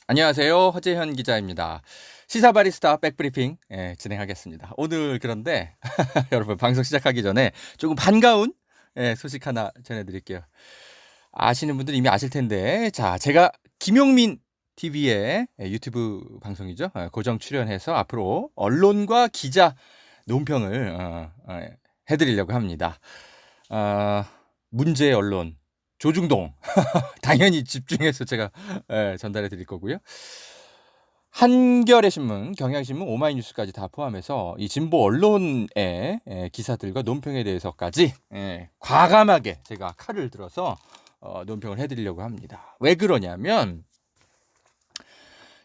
안녕하세요. 허재현 기자입니다. 시사 바리스타 백브리핑 진행하겠습니다. 오늘 그런데 여러분 방송 시작하기 전에 조금 반가운 소식 하나 전해드릴게요. 아시는 분들 이미 아실 텐데, 자, 제가 김용민 TV의 유튜브 방송이죠. 고정 출연해서 앞으로 언론과 기자 논평을 해드리려고 합니다. 문제 언론 조중동 당연히 집중해서 제가 전달해 드릴 거고요. 한겨레 신문, 경향신문, 오마이뉴스까지 다 포함해서 이 진보 언론의 기사들과 논평에 대해서까지 과감하게 제가 칼을 들어서 논평을 해드리려고 합니다. 왜 그러냐면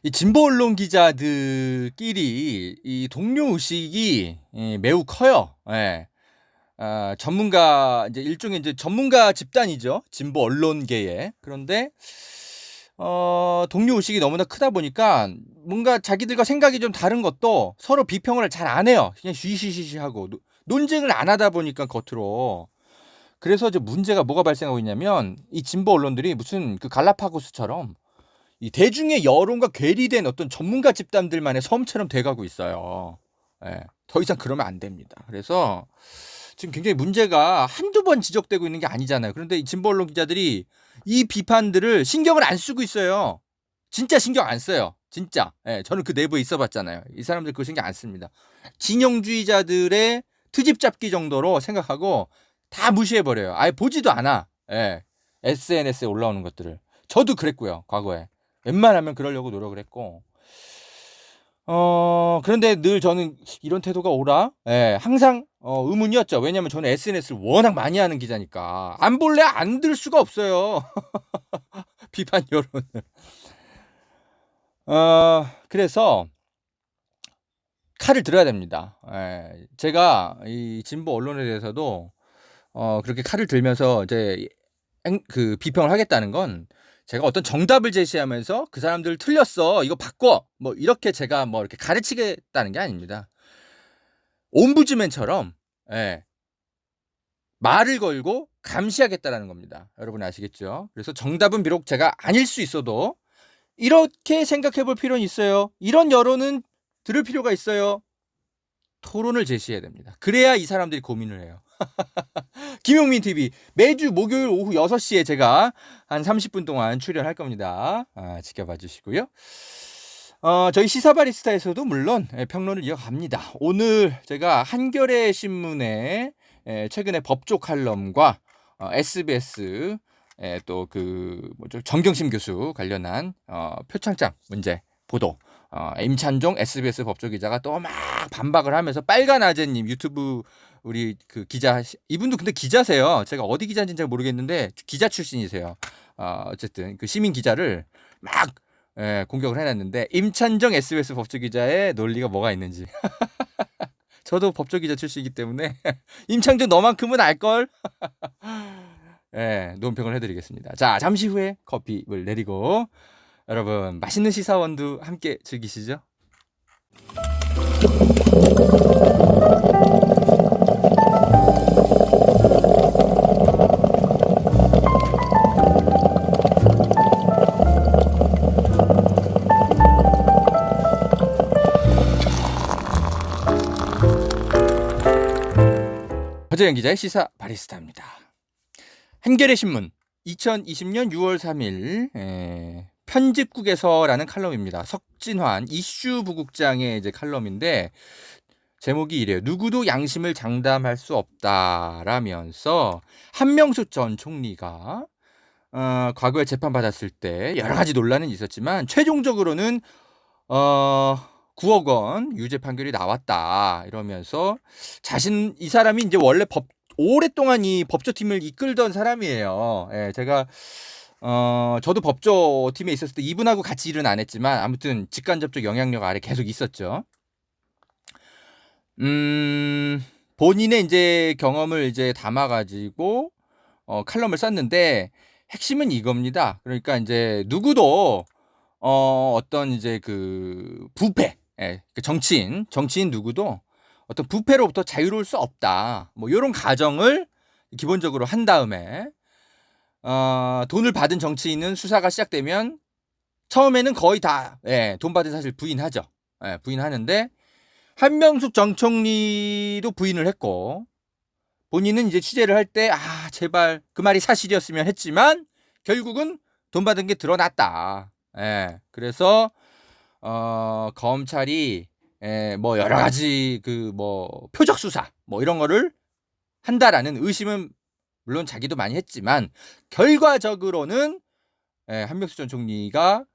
이 진보 언론 기자들끼리 이 동료 의식이 매우 커요. 전문가, 이제 일종의 이제 전문가 집단이죠. 진보 언론계에. 그런데 동료 의식이 너무나 크다 보니까 뭔가 자기들과 생각이 좀 다른 것도 서로 비평을 잘 안 해요. 그냥 쉬쉬쉬쉬하고 논쟁을 안 하다 보니까 겉으로. 그래서 이제 문제가 뭐가 발생하고 있냐면 이 진보 언론들이 무슨 그 갈라파고스처럼 이 대중의 여론과 괴리된 어떤 전문가 집단들만의 섬처럼 돼가고 있어요. 더 이상 그러면 안 됩니다. 그래서 지금 굉장히 문제가 한두 번 지적되고 있는 게 아니잖아요. 그런데 이 진보 언론 기자들이 이 비판들을 신경을 안 쓰고 있어요. 진짜 신경 안 써요. 진짜. 저는 그 내부에 있어 봤잖아요. 이 사람들 그거 신경 안 씁니다. 진영주의자들의 트집 잡기 정도로 생각하고 다 무시해버려요. 아예 보지도 않아. SNS에 올라오는 것들을. 저도 그랬고요. 과거에. 웬만하면 그러려고 노력을 했고. 그런데 늘 저는 이런 태도가 옳아? 항상 의문이었죠. 왜냐면 저는 SNS를 워낙 많이 하는 기자니까. 안 볼래 안 들 수가 없어요. 비판 여론을. 그래서 칼을 들어야 됩니다. 제가 이 진보 언론에 대해서도 그렇게 칼을 들면서 이제 그 비평을 하겠다는 건 제가 어떤 정답을 제시하면서 그 사람들 틀렸어, 이거 바꿔, 뭐 이렇게 제가 뭐 이렇게 가르치겠다는 게 아닙니다. 옴부즈맨처럼 말을 걸고 감시하겠다라는 겁니다. 여러분 아시겠죠? 그래서 정답은 비록 제가 아닐 수 있어도 이렇게 생각해 볼 필요는 있어요. 이런 여론은 들을 필요가 있어요. 토론을 제시해야 됩니다. 그래야 이 사람들이 고민을 해요. 김용민 TV 매주 목요일 오후 6시에 제가 한 30분 동안 출연할 겁니다. 지켜봐 주시고요. 저희 시사바리스타에서도 물론 평론을 이어갑니다. 오늘 제가 한겨레 신문의 최근에 법조 칼럼과 SBS 또 그 뭐죠, 정경심 교수 관련한 표창장 문제 보도, 임찬종 SBS 법조 기자가 또 막 반박을 하면서, 빨간 아재님 유튜브 우리 그 기자, 이분도 근데 기자세요. 제가 어디 기자인지는 잘 모르겠는데 기자 출신이세요. 어쨌든 그 시민 기자를 막 공격을 해놨는데, 임찬정 SBS 법조 기자의 논리가 뭐가 있는지 저도 법조 기자 출신이기 때문에 임찬정 너만큼은 알걸. 논평을 해드리겠습니다. 자, 잠시 후에 커피를 내리고 여러분 맛있는 시사원두 함께 즐기시죠. 허재현 기자의 시사 바리스타입니다. 한겨레 신문 2020년 6월 3일 편집국에서라는 칼럼입니다. 석진환 이슈 부국장의 이제 칼럼인데, 제목이 이래요. 누구도 양심을 장담할 수 없다라면서 한명숙 전 총리가 과거에 재판받았을 때 여러 가지 논란은 있었지만 최종적으로는 9억 원 유죄 판결이 나왔다 이러면서, 이 사람이 이제 원래 오랫동안 이 법조팀을 이끌던 사람이에요. 제가 저도 법조팀에 있었을 때 이분하고 같이 일은 안 했지만 아무튼 직간접적 영향력 아래 계속 있었죠. 본인의 이제 경험을 이제 담아가지고 칼럼을 썼는데, 핵심은 이겁니다. 그러니까 이제 누구도 어떤 이제 그 부패, 그 정치인 누구도 어떤 부패로부터 자유로울 수 없다. 뭐 이런 가정을 기본적으로 한 다음에 돈을 받은 정치인은 수사가 시작되면 처음에는 거의 다 돈 받은 사실 부인하죠. 부인하는데 한명숙 전 총리도 부인을 했고 본인은 이제 취재를 할 때 제발 그 말이 사실이었으면 했지만 결국은 돈 받은 게 드러났다. 그래서 검찰이 뭐 여러 가지 그 뭐 표적 수사 뭐 이런 거를 한다라는 의심은 물론 자기도 많이 했지만 결과적으로는 한명숙 전 총리가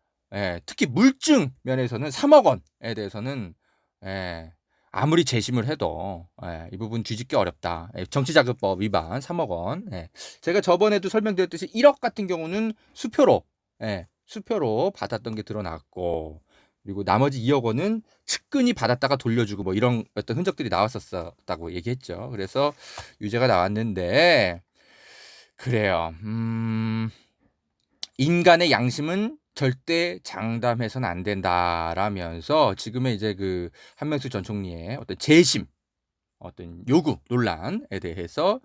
특히 물증 면에서는 3억 원에 대해서는 아무리 재심을 해도 이 부분 뒤집기 어렵다. 정치자금법 위반 3억 원. 제가 저번에도 설명드렸듯이 1억 같은 경우는 수표로 받았던 게 드러났고 그리고 나머지 2억 원은 측근이 받았다가 돌려주고 뭐 이런 어떤 흔적들이 나왔었다고 얘기했죠. 그래서 유죄가 나왔는데 그래요. 인간의 양심은 절대 장담해서는 안 된다라면서 지금의 이제 그 한명숙 전 총리의 어떤 재심, 어떤 요구 논란에 대해서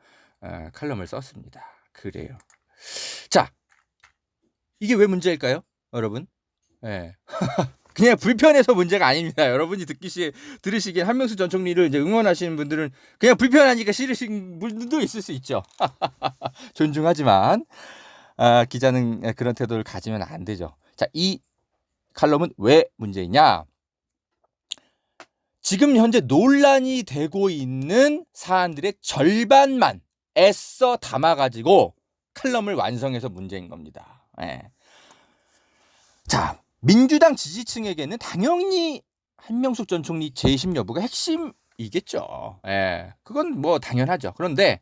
칼럼을 썼습니다. 그래요. 자, 이게 왜 문제일까요, 여러분? 그냥 불편해서 문제가 아닙니다. 여러분이 들으시기엔 한명숙 전 총리를 이제 응원하시는 분들은 그냥 불편하니까 싫으신 분들도 있을 수 있죠. 존중하지만 기자는 그런 태도를 가지면 안 되죠. 자, 이 칼럼은 왜 문제이냐? 지금 현재 논란이 되고 있는 사안들의 절반만 애써 담아가지고 칼럼을 완성해서 문제인 겁니다. 자, 민주당 지지층에게는 당연히 한명숙 전 총리 재심 여부가 핵심이겠죠. 그건 뭐 당연하죠. 그런데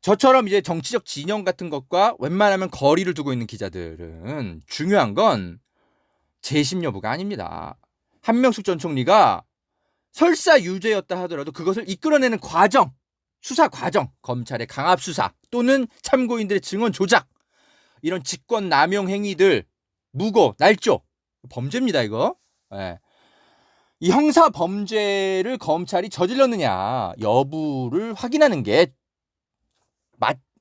저처럼 이제 정치적 진영 같은 것과 웬만하면 거리를 두고 있는 기자들은 중요한 건 재심 여부가 아닙니다. 한명숙 전 총리가 설사 유죄였다 하더라도 그것을 이끌어내는 과정, 수사 과정, 검찰의 강압 수사 또는 참고인들의 증언 조작, 이런 직권 남용 행위들, 무고, 날조, 범죄입니다, 이거. 이 형사 범죄를 검찰이 저질렀느냐 여부를 확인하는 게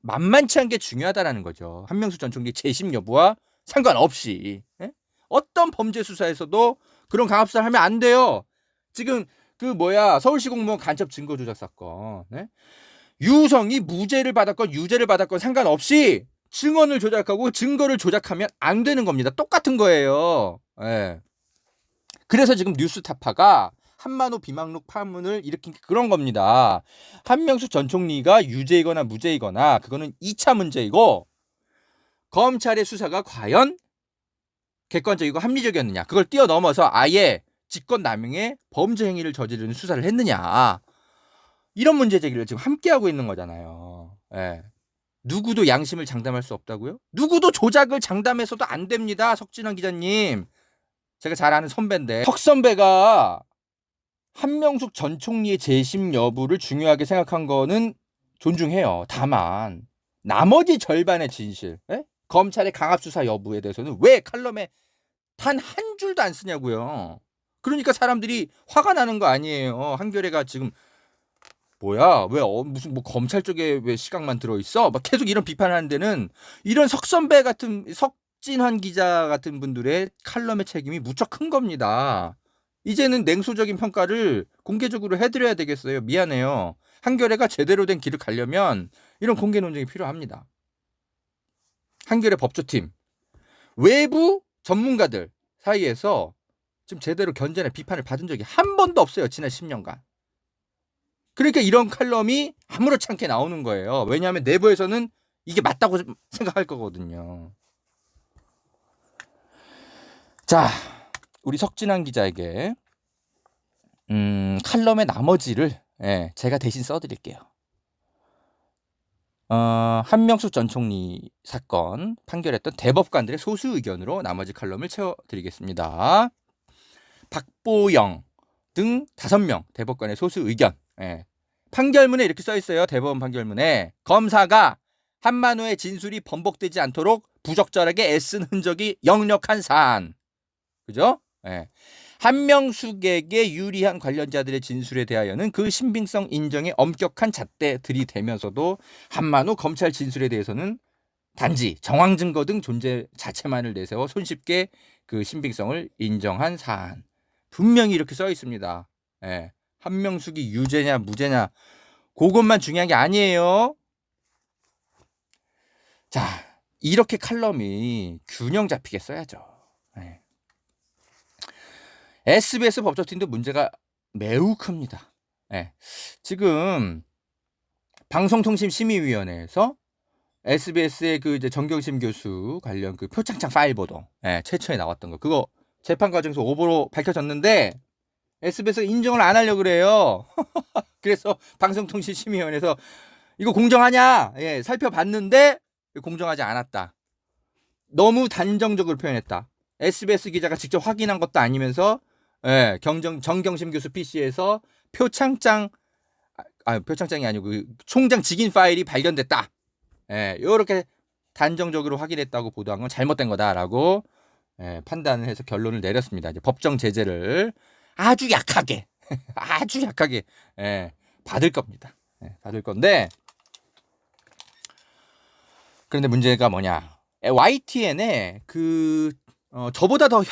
만만치 않게 중요하다라는 거죠. 한명숙 전 총리 재심 여부와 상관없이 어떤 범죄 수사에서도 그런 강압 수사를 하면 안 돼요. 지금 서울시 공무원 간첩 증거 조작 사건, 유성이 무죄를 받았건 유죄를 받았건 상관없이 증언을 조작하고 증거를 조작하면 안 되는 겁니다. 똑같은 거예요. 그래서 지금 뉴스타파가 한만호 비망록 파문을 일으킨 게 그런 겁니다. 한명숙 전 총리가 유죄이거나 무죄이거나 그거는 2차 문제이고 검찰의 수사가 과연 객관적이고 합리적이었느냐, 그걸 뛰어넘어서 아예 직권남용의 범죄 행위를 저지르는 수사를 했느냐, 이런 문제 제기를 지금 함께하고 있는 거잖아요. 누구도 양심을 장담할 수 없다고요? 누구도 조작을 장담해서도 안 됩니다. 석진원 기자님, 제가 잘 아는 선배인데, 석 선배가 한명숙 전 총리의 재심 여부를 중요하게 생각한 거는 존중해요. 다만 나머지 절반의 진실, 검찰의 강압 수사 여부에 대해서는 왜 칼럼에 단 한 줄도 안 쓰냐고요. 그러니까 사람들이 화가 나는 거 아니에요. 한겨레가 지금 뭐야, 왜 무슨 뭐 검찰 쪽에 왜 시각만 들어 있어? 막 계속 이런 비판하는 데는 이런 석 선배 같은, 석진환 기자 같은 분들의 칼럼의 책임이 무척 큰 겁니다. 이제는 냉소적인 평가를 공개적으로 해드려야 되겠어요. 미안해요. 한겨레가 제대로 된 길을 가려면 이런 공개 논쟁이 필요합니다. 한겨레 법조팀, 외부 전문가들 사이에서 지금 제대로 견제나 비판을 받은 적이 한 번도 없어요. 지난 10년간. 그러니까 이런 칼럼이 아무렇지 않게 나오는 거예요. 왜냐하면 내부에서는 이게 맞다고 생각할 거거든요. 자, 우리 석진환 기자에게 칼럼의 나머지를 제가 대신 써드릴게요. 한명숙 전 총리 사건 판결했던 대법관들의 소수 의견으로 나머지 칼럼을 채워드리겠습니다. 박보영 등 5명 대법관의 소수 의견. 판결문에 이렇게 써 있어요. 대법원 판결문에 검사가 한만호의 진술이 번복되지 않도록 부적절하게 애쓴 흔적이 역력한 사안. 그죠? 한명숙에게 유리한 관련자들의 진술에 대하여는 그 신빙성 인정에 엄격한 잣대 들이대면서도 한만호 검찰 진술에 대해서는 단지 정황 증거 등 존재 자체만을 내세워 손쉽게 그 신빙성을 인정한 사안. 분명히 이렇게 써 있습니다. 예. 한명숙이 유죄냐 무죄냐 그것만 중요한 게 아니에요. 자, 이렇게 칼럼이 균형 잡히게 써야죠. 예. SBS 법조팀도 문제가 매우 큽니다. 예. 지금 방송통신심의위원회에서 SBS의 그 이제 정경심 교수 관련 그 표창장 파일 보도, 예, 최초에 나왔던 거, 그거 재판 과정에서 오보로 밝혀졌는데 SBS가 인정을 안 하려고 그래요. 그래서 방송통신심의위원회에서 이거 공정하냐? 예, 살펴봤는데 공정하지 않았다. 너무 단정적으로 표현했다. SBS 기자가 직접 확인한 것도 아니면서, 예, 정경심 교수 PC에서 표창장이 아니고 그 총장 직인 파일이 발견됐다. 예, 이렇게 단정적으로 확인했다고 보도한 건 잘못된 거다라고, 예, 판단을 해서 결론을 내렸습니다. 이제 법정 제재를 아주 약하게 아주 약하게, 예, 받을 겁니다. 예, 받을 건데, 그런데 문제가 뭐냐? YTN에 저보다 더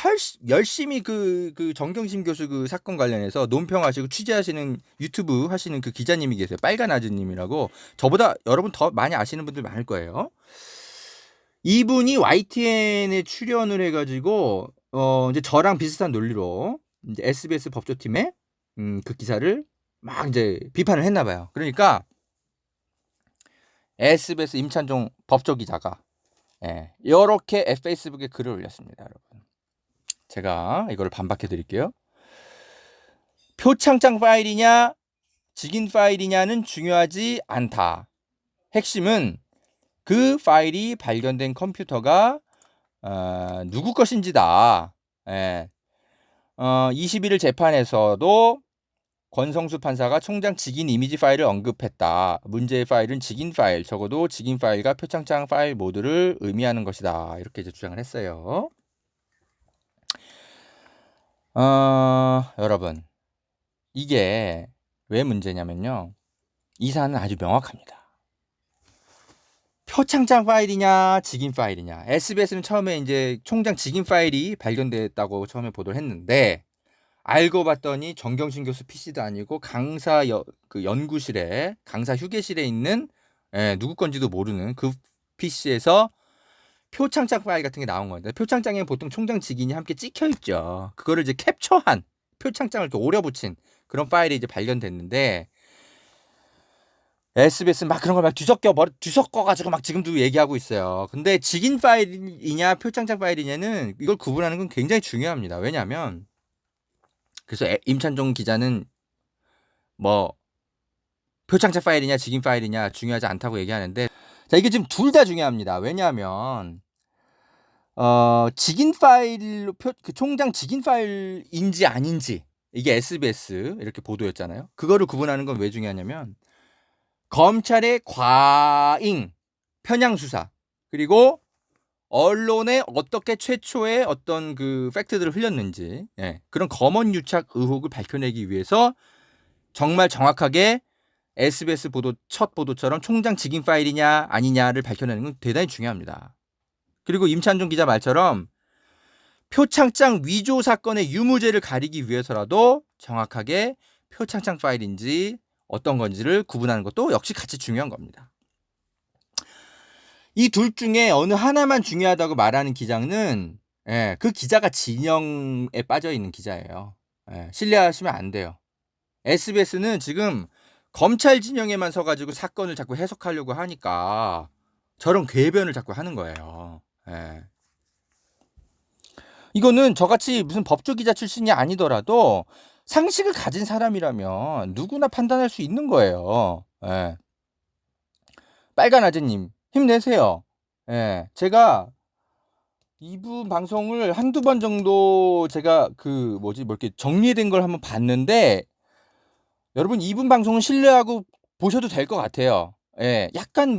열심히 그 정경심 교수 그 사건 관련해서 논평하시고 취재하시는 유튜브 하시는 그 기자님이 계세요. 빨간 아즈님이라고. 저보다 여러분 더 많이 아시는 분들 많을 거예요. 이분이 YTN에 출연을 해가지고 이제 저랑 비슷한 논리로 이제 SBS 법조팀에 그 기사를 막 이제 비판을 했나 봐요. 그러니까 SBS 임찬종 법조기자가, 예, 이렇게 페이스북에 글을 올렸습니다, 여러분. 제가 이걸 반박해 드릴게요. 표창장 파일이냐 직인 파일이냐는 중요하지 않다. 핵심은 그 파일이 발견된 컴퓨터가 누구 것인지다. 예. 21일 재판에서도 권성수 판사가 총장 직인 이미지 파일을 언급했다. 문제의 파일은 직인 파일, 적어도 직인 파일과 표창장 파일 모두를 의미하는 것이다. 이렇게 이제 주장을 했어요. 여러분, 이게 왜 문제냐면요. 이 사안은 아주 명확합니다. 표창장 파일이냐 직인 파일이냐. SBS는 처음에 이제 총장 직인 파일이 발견됐다고 처음에 보도를 했는데, 알고 봤더니 정경심 교수 PC도 아니고 강사 연구실에, 강사 휴게실에 있는, 예, 누구 건지도 모르는 그 PC에서 표창장 파일 같은 게 나온 건데, 표창장에 보통 총장 직인이 함께 찍혀 있죠. 그거를 이제 캡처한 표창장을 이렇게 오려 붙인 그런 파일이 이제 발견됐는데, SBS 막 그런 걸 막 뒤섞어가지고 막 지금도 얘기하고 있어요. 근데 직인 파일이냐 표창장 파일이냐는 이걸 구분하는 건 굉장히 중요합니다. 왜냐하면, 그래서 임찬종 기자는 뭐 표창장 파일이냐 직인 파일이냐 중요하지 않다고 얘기하는데, 자, 이게 지금 둘 다 중요합니다. 왜냐하면 직인 파일로 그 총장 직인 파일인지 아닌지, 이게 SBS 이렇게 보도였잖아요. 그거를 구분하는 건 왜 중요하냐면, 검찰의 과잉 편향 수사, 그리고 언론에 어떻게 최초의 어떤 그 팩트들을 흘렸는지, 예, 그런 검언 유착 의혹을 밝혀내기 위해서 정말 정확하게 SBS 보도 첫 보도처럼 총장 직인 파일이냐 아니냐를 밝혀내는 건 대단히 중요합니다. 그리고 임찬종 기자 말처럼 표창장 위조 사건의 유무죄를 가리기 위해서라도 정확하게 표창장 파일인지 어떤 건지를 구분하는 것도 역시 같이 중요한 겁니다. 이 둘 중에 어느 하나만 중요하다고 말하는 기자는, 예, 그 기자가 진영에 빠져 있는 기자예요. 예, 신뢰하시면 안 돼요. SBS는 지금 검찰 진영에만 서가지고 사건을 자꾸 해석하려고 하니까 저런 궤변을 자꾸 하는 거예요. 예. 이거는 저같이 무슨 법조기자 출신이 아니더라도 상식을 가진 사람이라면 누구나 판단할 수 있는 거예요. 예. 빨간 아재님 힘내세요. 예. 제가 이분 방송을 한두 번 정도 제가 뭐 이렇게 정리된 걸 한번 봤는데, 여러분 이분 방송은 신뢰하고 보셔도 될 것 같아요. 예. 약간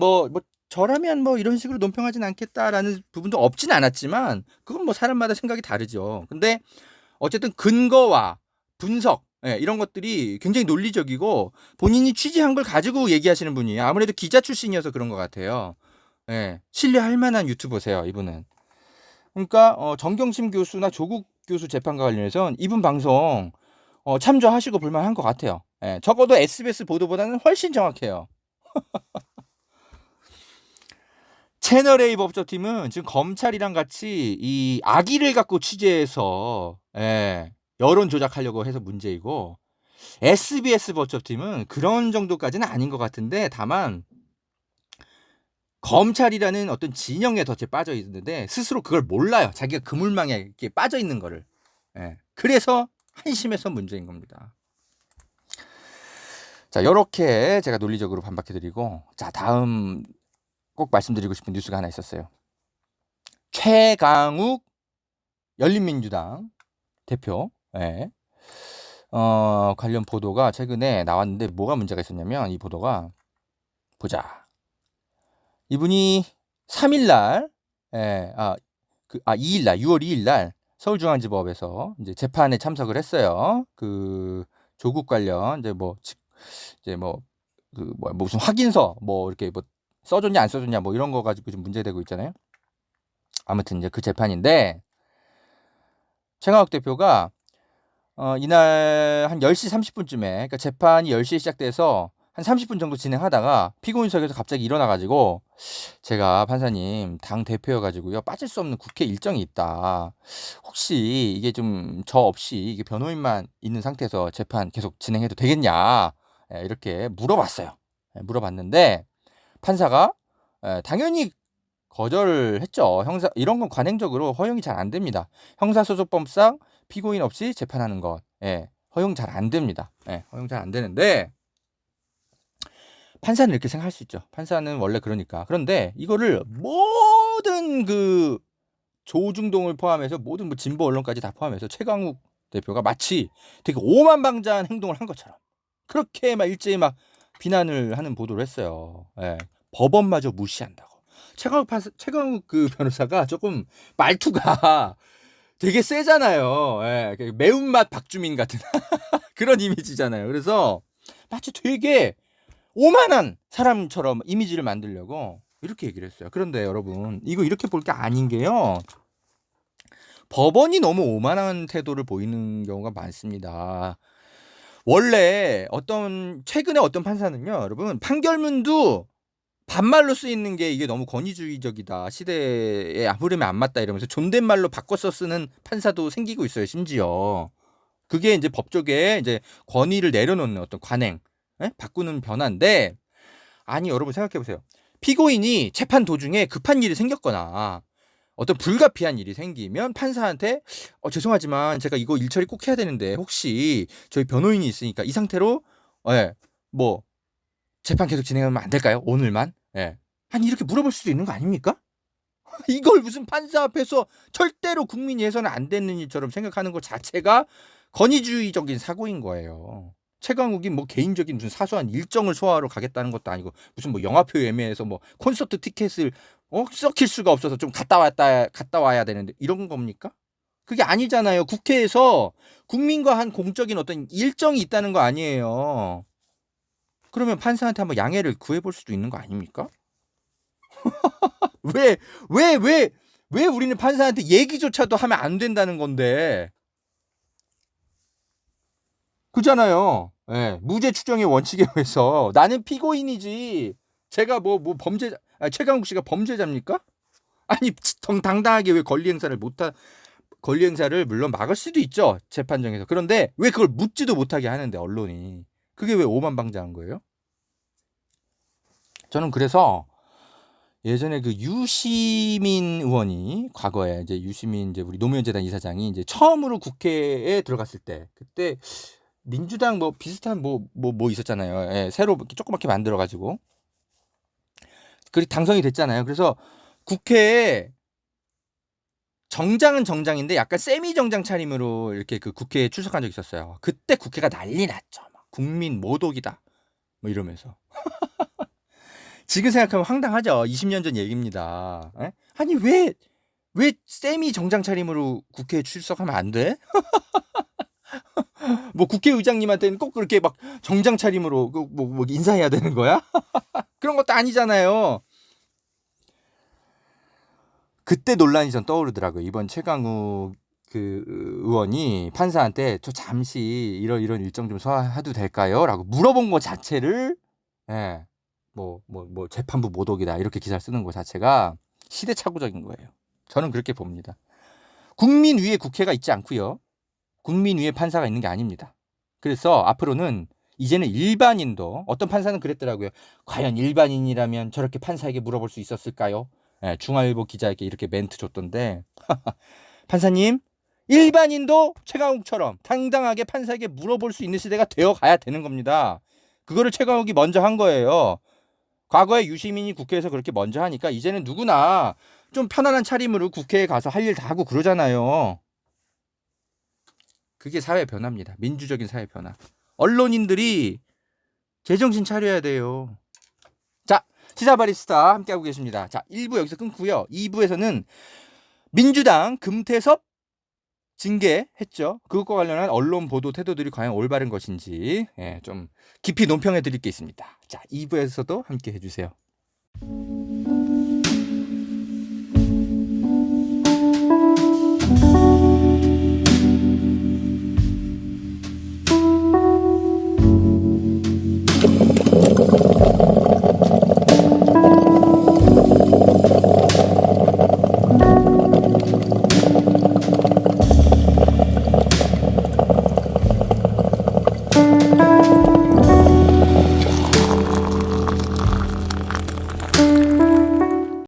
저라면 이런 식으로 논평하진 않겠다라는 부분도 없진 않았지만, 그건 뭐 사람마다 생각이 다르죠. 근데 어쨌든 근거와 분석, 예, 이런 것들이 굉장히 논리적이고 본인이 취재한 걸 가지고 얘기하시는 분이에요. 아무래도 기자 출신이어서 그런 것 같아요. 예, 신뢰할 만한 유튜버세요, 이분은. 그러니까 정경심 교수나 조국 교수 재판과 관련해서는 이분 방송 참조하시고 볼만한 것 같아요. 예, 적어도 SBS 보도보다는 훨씬 정확해요. 채널A 법조팀은 지금 검찰이랑 같이 이 악의를 갖고 취재해서 여론 조작하려고 해서 문제이고, SBS 법조팀은 그런 정도까지는 아닌 것 같은데, 다만 검찰이라는 어떤 진영에 덫에 빠져 있는데 스스로 그걸 몰라요. 자기가 그물망에 이렇게 빠져 있는 거를. 그래서 한심해서 문제인 겁니다. 자, 요렇게 제가 논리적으로 반박해드리고, 자, 다음 꼭 말씀드리고 싶은 뉴스가 하나 있었어요. 최강욱 열린민주당 대표 관련 보도가 최근에 나왔는데, 뭐가 문제가 있었냐면, 이 보도가 보자. 이분이 3일날 2일날 6월 2일날 서울중앙지법에서 이제 재판에 참석을 했어요. 그 조국 관련 무슨 확인서 이렇게 써줬냐 안 써줬냐 이런 거 가지고 좀 문제되고 있잖아요. 아무튼 이제 그 재판인데, 최강욱 대표가 이날 한 10시 30분쯤에, 그러니까 재판이 10시에 시작돼서 한 30분 정도 진행하다가 피고인석에서 갑자기 일어나가지고, 제가 판사님 당 대표여가지고요 빠질 수 없는 국회 일정이 있다. 혹시 이게 좀 저 없이 이게 변호인만 있는 상태에서 재판 계속 진행해도 되겠냐, 이렇게 물어봤어요. 물어봤는데 판사가 당연히 거절했죠. 이런 건 관행적으로 허용이 잘 안 됩니다. 형사소송법상 피고인 없이 재판하는 것, 허용 잘 안 됩니다. 허용 잘 안 되는데, 판사는 이렇게 생각할 수 있죠. 판사는 원래 그러니까. 그런데 이거를 모든 그 조중동을 포함해서 모든 진보 언론까지 다 포함해서 최강욱 대표가 마치 되게 오만방자한 행동을 한 것처럼 그렇게 막 일제히 막 비난을 하는 보도를 했어요. 법원마저 무시한다고. 최강욱 그 변호사가 조금 말투가 되게 세잖아요. 매운맛 박주민 같은 그런 이미지잖아요. 그래서 마치 되게 오만한 사람처럼 이미지를 만들려고 이렇게 얘기를 했어요. 그런데 여러분, 이거 이렇게 볼 게 아닌 게요, 법원이 너무 오만한 태도를 보이는 경우가 많습니다. 원래 최근에 어떤 판사는요, 여러분, 판결문도 반말로 쓰이는 게 이게 너무 권위주의적이다, 시대에 흐름에 안 맞다 이러면서 존댓말로 바꿔서 쓰는 판사도 생기고 있어요. 심지어 그게 이제 법조계에 이제 권위를 내려놓는 어떤 관행, 바꾸는 변화인데, 아니 여러분 생각해 보세요. 피고인이 재판 도중에 급한 일이 생겼거나 어떤 불가피한 일이 생기면 판사한테 죄송하지만 제가 이거 일 처리 꼭 해야 되는데 혹시 저희 변호인이 있으니까 이 상태로 재판 계속 진행하면 안 될까요? 오늘만? 아니 이렇게 물어볼 수도 있는 거 아닙니까? 이걸 무슨 판사 앞에서 절대로 국민이 해서는 안 되는 일처럼 생각하는 것 자체가 권위주의적인 사고인 거예요. 최강욱이 개인적인 무슨 사소한 일정을 소화하러 가겠다는 것도 아니고, 무슨 영화표 예매해서 콘서트 티켓을 썩힐 수가 없어서 좀 갔다 와야 되는데 이런 겁니까? 그게 아니잖아요. 국회에서 국민과 한 공적인 어떤 일정이 있다는 거 아니에요. 그러면 판사한테 한번 양해를 구해볼 수도 있는 거 아닙니까? 왜 우리는 판사한테 얘기조차도 하면 안 된다는 건데. 그잖아요. 무죄 추정의 원칙에 의해서 나는 피고인이지, 제가 범죄자, 최강욱 씨가 범죄자입니까? 아니 당당하게 왜 권리 행사를 물론 막을 수도 있죠, 재판정에서. 그런데 왜 그걸 묻지도 못하게 하는데, 언론이. 그게 왜 오만방자한 거예요? 저는 그래서 예전에 그 유시민 의원이, 과거에 이제 유시민 우리 노무현 재단 이사장이 이제 처음으로 국회에 들어갔을 때, 그때 민주당 비슷한 있었잖아요. 새로 조그맣게 만들어가지고 그리고 당선이 됐잖아요. 그래서 국회에 정장은 정장인데 약간 세미 정장 차림으로 이렇게 그 국회에 출석한 적이 있었어요. 그때 국회가 난리 났죠. 국민 모독이다 이러면서. 지금 생각하면 황당하죠. 20년 전 얘기입니다. 아니 왜 세미 정장 차림으로 국회에 출석하면 안 돼? 국회의장님한테는 꼭 그렇게 정장 차림으로 인사해야 되는 거야? 그런 것도 아니잖아요. 그때 논란이 전 떠오르더라고요. 이번 최강욱 그 의원이 판사한테 저 잠시 이런 일정 좀 소화해도 될까요? 라고 물어본 것 자체를 예, 뭐 재판부 모독이다 이렇게 기사를 쓰는 것 자체가 시대착오적인 거예요. 저는 그렇게 봅니다. 국민 위에 국회가 있지 않고요. 국민 위에 판사가 있는 게 아닙니다. 그래서 앞으로는 이제는 일반인도 어떤 판사는 그랬더라고요. 과연 일반인이라면 저렇게 판사에게 물어볼 수 있었을까요? 예, 중앙일보 기자에게 이렇게 멘트 줬던데 판사님 일반인도 최강욱처럼 당당하게 판사에게 물어볼 수 있는 시대가 되어가야 되는 겁니다. 그거를 최강욱이 먼저 한 거예요. 과거에 유시민이 국회에서 그렇게 먼저 하니까 이제는 누구나 좀 편안한 차림으로 국회에 가서 할 일 다 하고 그러잖아요. 그게 사회 변화입니다. 민주적인 사회 변화. 언론인들이 제정신 차려야 돼요. 자, 시사바리스타 함께하고 계십니다. 자, 1부 여기서 끊고요. 2부에서는 민주당 금태섭 징계했죠. 그것과 관련한 언론 보도 태도들이 과연 올바른 것인지 좀 깊이 논평해 드릴 게 있습니다. 자, 2부에서도 함께 해주세요.